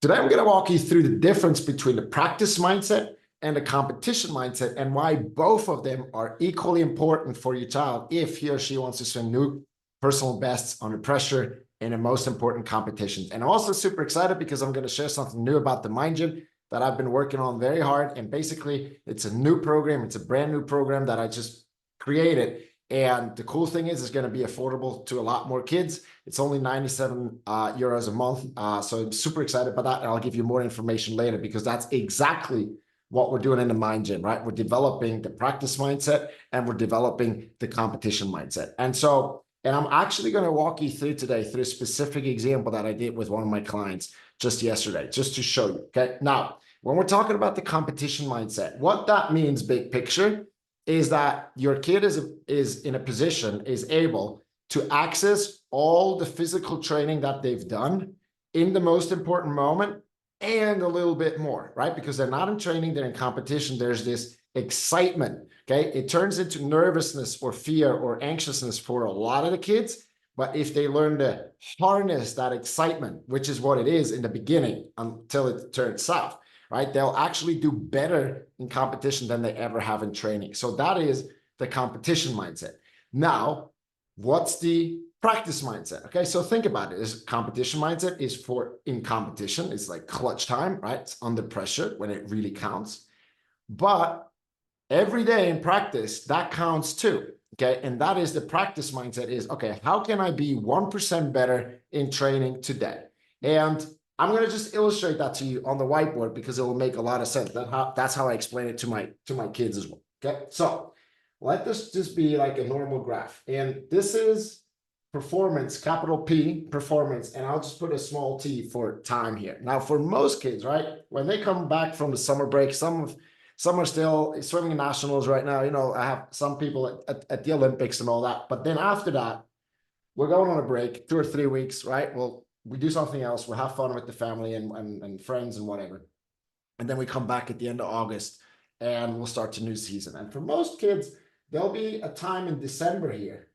Today, I'm going to walk you through the difference between the practice mindset and the competition mindset and why both of them are equally important for your child if he or she wants to swim new personal bests under pressure in the most important competitions. And I'm also super excited because I'm going to share something new about the Mind Gym that I've been working on very hard. And basically, it's a new program. It's a brand new program that I just created. And the cool thing is it's going to be affordable to a lot more kids. It's only 97 euros a month. So I'm super excited about that. And I'll give you more information later because that's exactly what we're doing in the Mind Gym, right? We're developing the practice mindset and we're developing the competition mindset. And I'm actually going to walk you through today through a specific example that I did with one of my clients just yesterday, just to show you. Okay. Now, when we're talking about the competition mindset, what that means, big picture, is that your kid is in a position, is able to access all the physical training that they've done in the most important moment and a little bit more, right? Because they're not in training, they're in competition. There's this excitement, okay? It turns into nervousness or fear or anxiousness for a lot of the kids. But if they learn to harness that excitement, which is what it is in the beginning until it turns south, right? They'll actually do better in competition than they ever have in training. So that is the competition mindset. Now, what's the practice mindset? Okay, so think about it. This competition mindset is for in competition. It's like clutch time, right? It's under pressure when it really counts. But every day in practice, that counts too. Okay, and that is the practice mindset is, okay, how can I be 1% better in training today? And I'm going to just illustrate that to you on the whiteboard because it will make a lot of sense. That's how I explain it to my kids as well. Okay, so let this just be like a normal graph. And this is performance, capital P, performance. And I'll just put a small t for time here. Now, for most kids, right, when they come back from the summer break, some are still swimming nationals right now. You know, I have some people at the Olympics and all that. But then after that, we're going on a break, 2 or 3 weeks, right? Well, we do something else. We'll have fun with the family and friends and whatever. And then we come back at the end of August and we'll start the new season. And for most kids, there'll be a time in December here,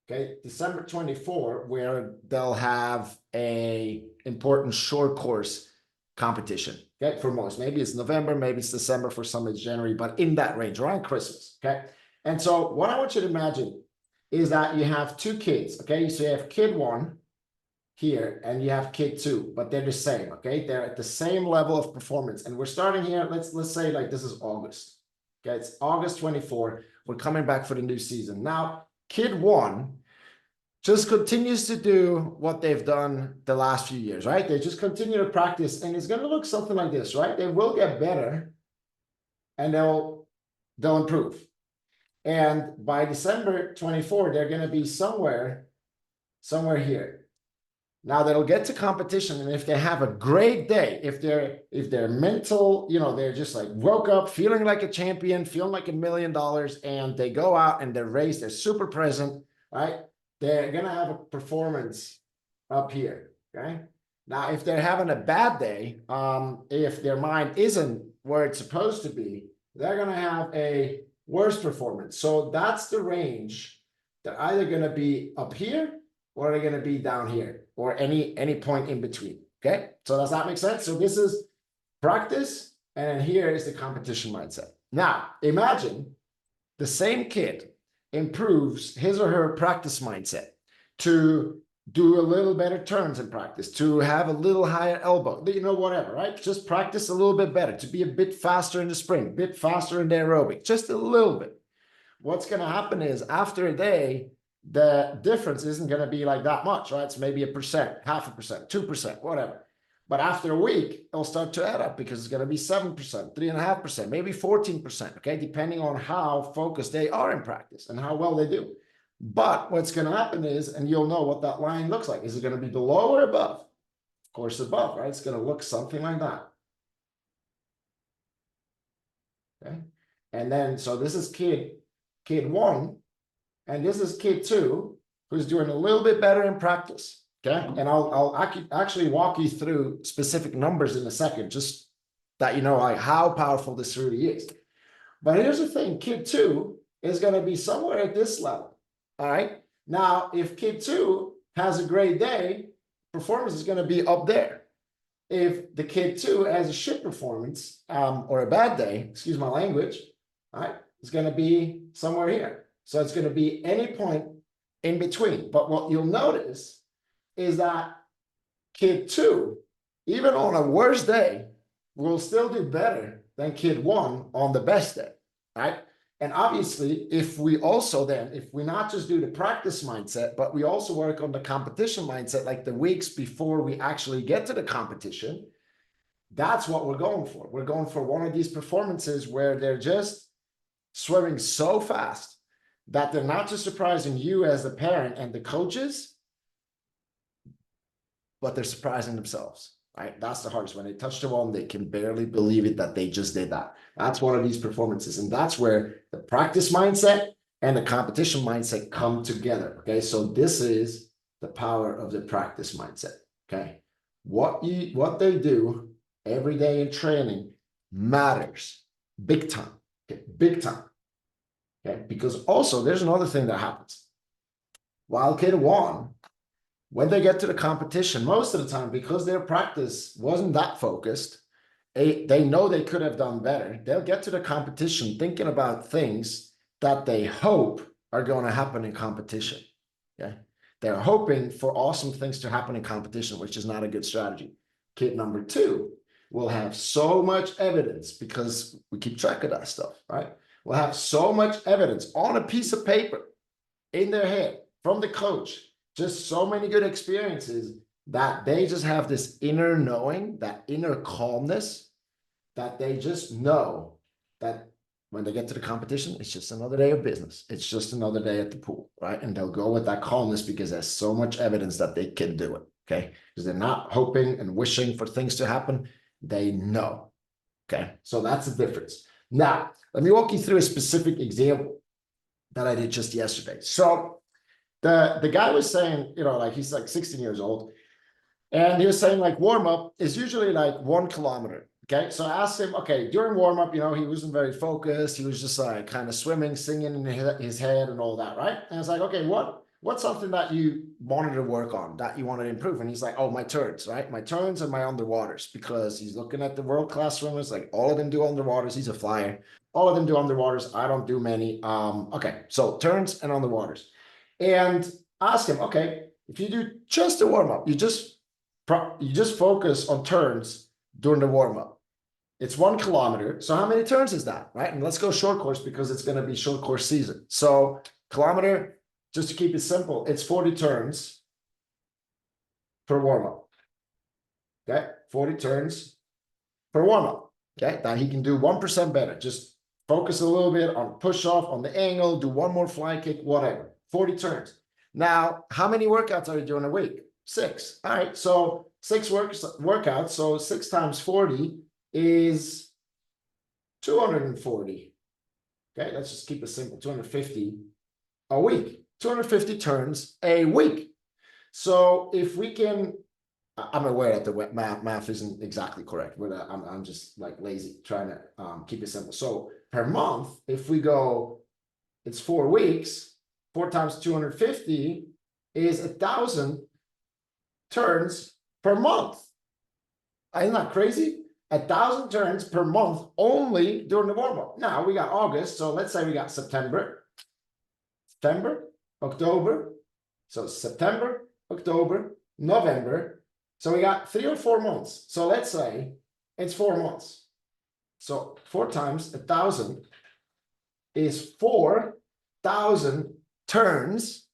okay, December 24, where they'll have a important short course competition, okay, for most. Maybe it's November, maybe it's December, for some it's January, but in that range, around Christmas, okay? And so what I want you to imagine is that you have 2 kids, okay? So you have kid 1 here and you have kid 2, but they're the same, okay? They're at the same level of performance. And we're starting here, let's say like this is August, okay? It's August 24. We're coming back for the new season. Now, kid 1 just continues to do what they've done the last few years, right? They just continue to practice and it's going to look something like this, right? They will get better and they'll improve. And by December 24, they're going to be somewhere here. Now they'll get to competition, and if they have a great day, if they're mental, you know, they're just like woke up feeling like a champion, feeling like $1 million, and they go out and they race, they're super present, right? They're gonna have a performance up here, okay? Now, if they're having a bad day, if their mind isn't where it's supposed to be, they're gonna have a worse performance. So that's the range. They're either gonna be up here or they're gonna be down here, or any point in between, okay? So does that make sense? So this is practice, and then here is the competition mindset. Now, imagine the same kid improves his or her practice mindset to do a little better turns in practice, to have a little higher elbow, you know, whatever, right? Just practice a little bit better, to be a bit faster in the sprint, a bit faster in the aerobic, just a little bit. What's gonna happen is after a day, the difference isn't going to be like that much, right? It's maybe 1%, 0.5%, 2%, whatever. But after a week, it'll start to add up because it's going to be 7%, 3.5%, maybe 14%, okay? Depending on how focused they are in practice and how well they do. But what's going to happen is, and you'll know what that line looks like. Is it going to be below or above? Of course, above, right? It's going to look something like that. Okay. And then, so this is kid 1. And this is kid 2, who's doing a little bit better in practice, okay? And I'll actually walk you through specific numbers in a second, just that you know like how powerful this really is. But here's the thing, kid 2 is going to be somewhere at this level, all right? Now, if kid 2 has a great day, performance is going to be up there. if the kid too has a shit performance or a bad day, excuse my language, right, it's going to be somewhere here. So it's going to be any point in between. But what you'll notice is that kid 2, even on a worse day, will still do better than kid 1 on the best day, right? And obviously, if we not just do the practice mindset, but we also work on the competition mindset, like the weeks before we actually get to the competition, that's what we're going for. We're going for one of these performances where they're just swimming so fast that they're not just surprising you as the parent and the coaches, but they're surprising themselves, right? That's the hardest. When they touch the wall, they can barely believe it that they just did that. That's one of these performances. And that's where the practice mindset and the competition mindset come together, okay? So this is the power of the practice mindset, okay? What they do every day in training matters big time, okay? Big time, okay? Because also there's another thing that happens. While kid 1, when they get to the competition, most of the time, because their practice wasn't that focused, they know they could have done better. They'll get to the competition thinking about things that they hope are going to happen in competition. Okay, they're hoping for awesome things to happen in competition, which is not a good strategy. Kid number 2 will have so much evidence, because we keep track of that stuff, right? We'll have so much evidence on a piece of paper in their head from the coach, just so many good experiences, that they just have this inner knowing, that inner calmness, that they just know that when they get to the competition, it's just another day of business. It's just another day at the pool, right? And they'll go with that calmness because there's so much evidence that they can do it, okay? Because they're not hoping and wishing for things to happen. They know, okay? So that's the difference. Now, let me walk you through a specific example that I did just yesterday. So the guy was saying, like he's like 16 years old. And he was saying like warm up is usually like 1 kilometer. Okay. So I asked him, okay, during warm up, he wasn't very focused. He was just like kind of swimming, singing in his head and all that. Right. And I was like, okay, what's something that you wanted to work on, that you wanted to improve? And he's like, oh, my turns, right? My turns and my underwaters, because he's looking at the world-class swimmers. Like all of them do underwaters. He's a flyer. All of them do underwaters. I don't do many. Okay. So turns and underwaters. And ask him, okay, if you do just a warm-up, you just focus on turns during the warm-up. It's 1 kilometer. So how many turns is that, right? And let's go short course, because it's going to be short course season. So kilometer, just to keep it simple, it's 40 turns per warm-up. Okay, 40 turns per warm-up. Okay, now he can do 1% better. Just focus a little bit on push-off, on the angle, do 1 more fly kick, whatever. 40 turns. Now, how many workouts are you doing a week? 6. All right, so 6 workouts. So 6 times 40 is 240. Okay, let's just keep it simple. 250 a week. 250 turns a week. So if we can, I'm aware that the math isn't exactly correct, but I'm just like lazy trying to keep it simple. So per month, if we go, it's 4 weeks. 4 times 250 is 1,000 turns per month. Isn't that crazy? 1,000 turns per month only during the warm-up. Now we got August, so let's say we got September, October. So September, October, November. So we got 3 or 4 months. So let's say it's 4 months. So 4 times 1,000 is 4,000 turns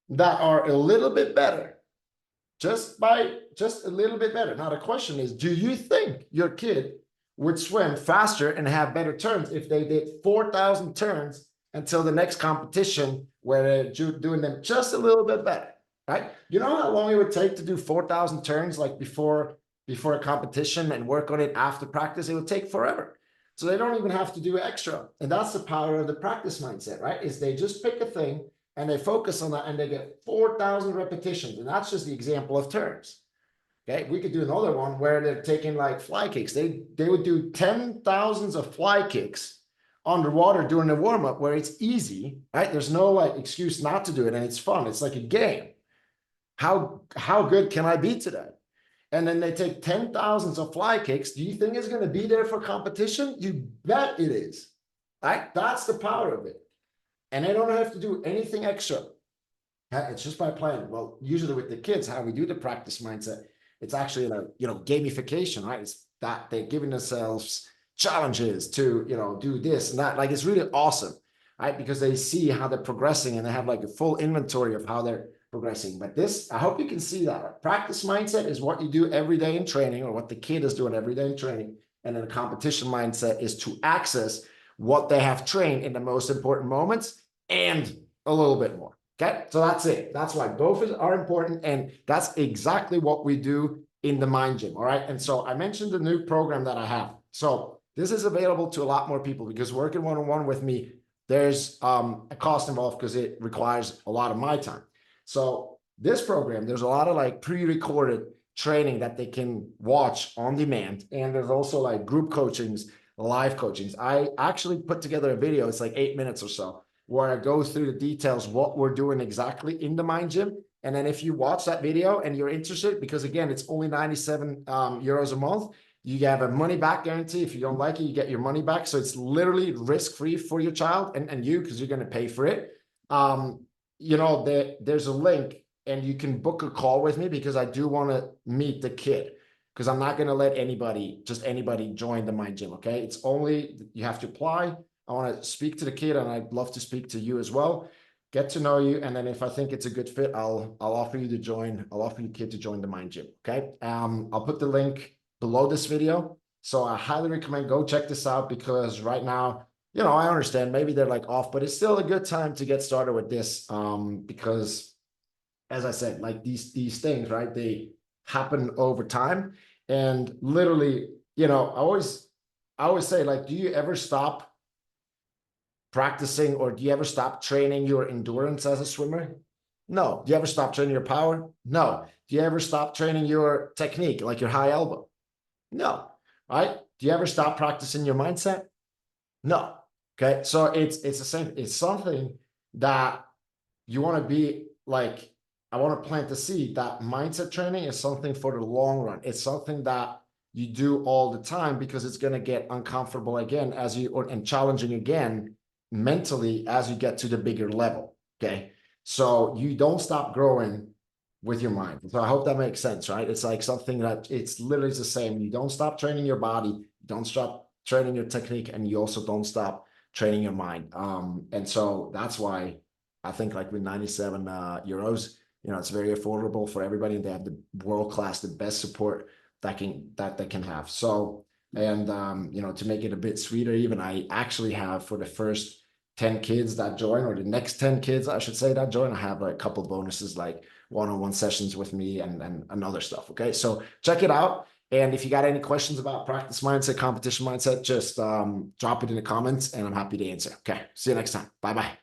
that are a little bit better, just a little bit better. Now the question is, do you think your kid would swim faster and have better turns if they did 4,000 turns until the next competition, where they're doing them just a little bit better, right? You know how long it would take to do 4,000 turns like before a competition and work on it after practice? It would take forever. So they don't even have to do extra. And that's the power of the practice mindset, right? Is they just pick a thing and they focus on that, and they get 4,000 repetitions. And that's just the example of turns. Okay, we could do another one where they're taking like fly kicks. They would do 10,000s of fly kicks underwater during the warm-up, where it's easy, right? There's no like excuse not to do it, and it's fun. It's like a game. How good can I be today? and then they take 10,000s of fly kicks, do you think it's going to be there for competition? You bet it is. Right? That's the power of it. And they don't have to do anything extra. It's just by playing. Well, usually with the kids, how we do the practice mindset, it's actually gamification, right? It's that they're giving themselves challenges to, do this and that. Like, it's really awesome, right? Because they see how they're progressing and they have like a full inventory of how they're progressing. But this, I hope you can see that. Practice mindset is what you do every day in training, or what the kid is doing every day in training. And then the competition mindset is to access what they have trained in the most important moments and a little bit more. Okay, so that's it. That's why both are important. And that's exactly what we do in the Mind Gym. All right. And so I mentioned the new program that I have. So this is available to a lot more people, because working one-on-one with me, there's a cost involved because it requires a lot of my time. So this program, there's a lot of like pre-recorded training that they can watch on demand. And there's also like group coachings, live coachings. I actually put together a video. It's like 8 minutes or so, where I go through the details, what we're doing exactly in the Mind Gym. And then if you watch that video and you're interested, because again, it's only 97 euros a month, you have a money back guarantee. If you don't like it, you get your money back. So it's literally risk-free for your child and you, because you're going to pay for it. There's a link and you can book a call with me, because I do want to meet the kid, because I'm not going to let anybody join the Mind Gym. Okay. It's only, you have to apply. I want to speak to the kid, and I'd love to speak to you as well, get to know you. And then if I think it's a good fit, I'll offer you to join. I'll offer your kid to join the Mind Gym. Okay. I'll put the link below this video. So I highly recommend go check this out, because right now, I understand maybe they're like off, but it's still a good time to get started with this. Because as I said, like these things, right, they happen over time. And literally, I always say, like, do you ever stop practicing, or do you ever stop training your endurance as a swimmer? No. Do you ever stop training your power? No. Do you ever stop training your technique, like your high elbow? No. Right? Do you ever stop practicing your mindset? No. Okay. So it's the same. It's something that you want to be like, I want to plant the seed that mindset training is something for the long run. It's something that you do all the time, because it's going to get uncomfortable again and challenging again mentally as you get to the bigger level. Okay. So you don't stop growing with your mind. So I hope that makes sense, right? It's like something that it's literally the same. You don't stop training your body, don't stop training your technique, and you also don't stop training your mind. And so that's why I think, like, with 97 euros, it's very affordable for everybody, and they have the world-class, the best support that they can have. So, and to make it a bit sweeter, even, I actually have, for the first 10 kids that join, or the next 10 kids, I should say, that join, I have a couple bonuses, like one-on-one sessions with me and other stuff. Okay. So check it out. And if you got any questions about practice mindset, competition mindset, just drop it in the comments, and I'm happy to answer. Okay. See you next time. Bye-bye.